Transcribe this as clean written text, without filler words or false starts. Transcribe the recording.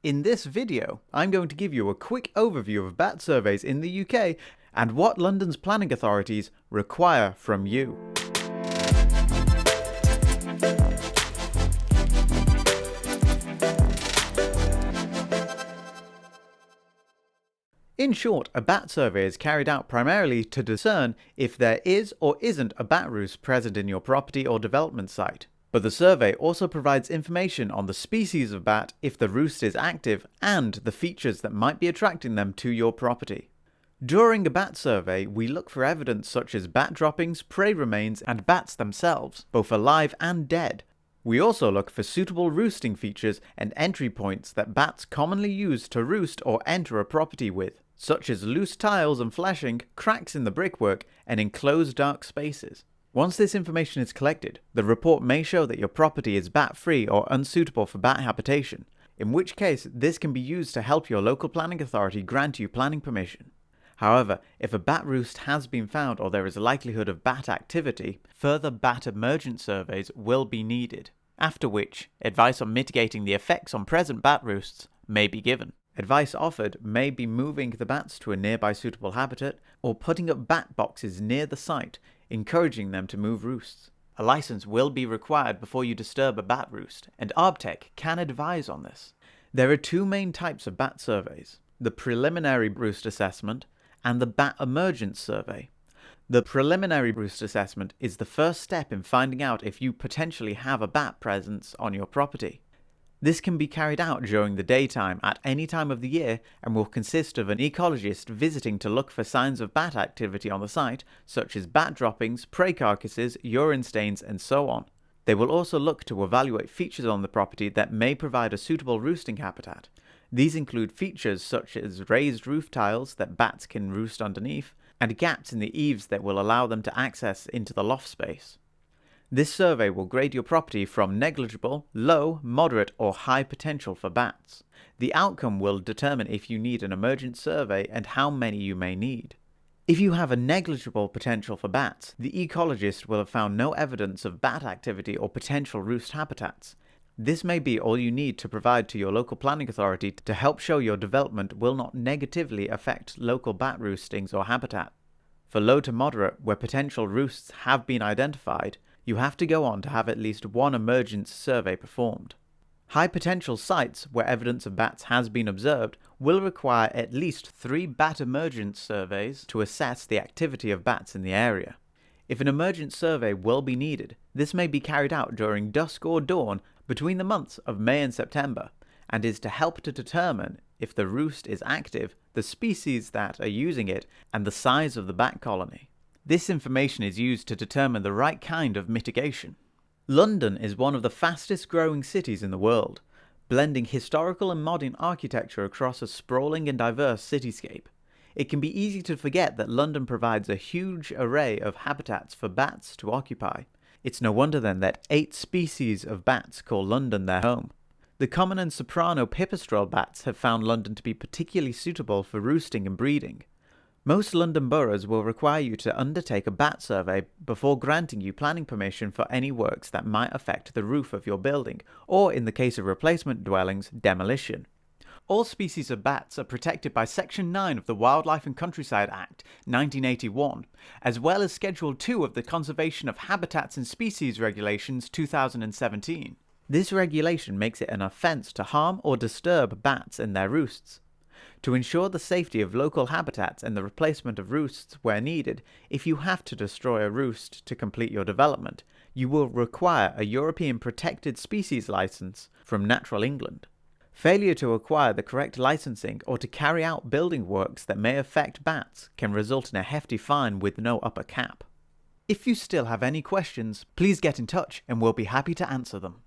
In this video, I'm going to give you a quick overview of bat surveys in the UK and what London's planning authorities require from you. In short, a bat survey is carried out primarily to discern if there is or isn't a bat roost present in your property or development site. But the survey also provides information on the species of bat if the roost is active and the features that might be attracting them to your property. During a bat survey, we look for evidence such as bat droppings, prey remains, and bats themselves, both alive and dead. We also look for suitable roosting features and entry points that bats commonly use to roost or enter a property with, such as loose tiles and flashing, cracks in the brickwork, and enclosed dark spaces. Once this information is collected, the report may show that your property is bat-free or unsuitable for bat habitation, in which case this can be used to help your local planning authority grant you planning permission. However, if a bat roost has been found or there is a likelihood of bat activity, further bat emergence surveys will be needed, after which advice on mitigating the effects on present bat roosts may be given. Advice offered may be moving the bats to a nearby suitable habitat or putting up bat boxes near the site, encouraging them to move roosts. A license will be required before you disturb a bat roost, and Arbtech can advise on this. There are two main types of bat surveys: the preliminary roost assessment and the bat emergence survey. The preliminary roost assessment is the first step in finding out if you potentially have a bat presence on your property. This can be carried out during the daytime at any time of the year and will consist of an ecologist visiting to look for signs of bat activity on the site, such as bat droppings, prey carcasses, urine stains, and so on. They will also look to evaluate features on the property that may provide a suitable roosting habitat. These include features such as raised roof tiles that bats can roost underneath, and gaps in the eaves that will allow them to access into the loft space. This survey will grade your property from negligible, low, moderate, or high potential for bats. The outcome will determine if you need an emergent survey and how many you may need. If you have a negligible potential for bats, the ecologist will have found no evidence of bat activity or potential roost habitats. This may be all you need to provide to your local planning authority to help show your development will not negatively affect local bat roostings or habitat. For low to moderate, where potential roosts have been identified, you have to go on to have at least one emergence survey performed. High potential sites where evidence of bats has been observed will require at least 3 bat emergence surveys to assess the activity of bats in the area. If an emergence survey will be needed, this may be carried out during dusk or dawn between the months of May and September, and is to help to determine if the roost is active, the species that are using it, and the size of the bat colony. This information is used to determine the right kind of mitigation. London is one of the fastest growing cities in the world, blending historical and modern architecture across a sprawling and diverse cityscape. It can be easy to forget that London provides a huge array of habitats for bats to occupy. It's no wonder then that 8 species of bats call London their home. The common and Soprano Pipistrelle bats have found London to be particularly suitable for roosting and breeding. Most London boroughs will require you to undertake a bat survey before granting you planning permission for any works that might affect the roof of your building, or in the case of replacement dwellings, demolition. All species of bats are protected by Section 9 of the Wildlife and Countryside Act 1981, as well as Schedule 2 of the Conservation of Habitats and Species Regulations 2017. This regulation makes it an offence to harm or disturb bats in their roosts. To ensure the safety of local habitats and the replacement of roosts where needed, if you have to destroy a roost to complete your development, you will require a European Protected Species Licence from Natural England. Failure to acquire the correct licensing or to carry out building works that may affect bats can result in a hefty fine with no upper cap. If you still have any questions, please get in touch and we'll be happy to answer them.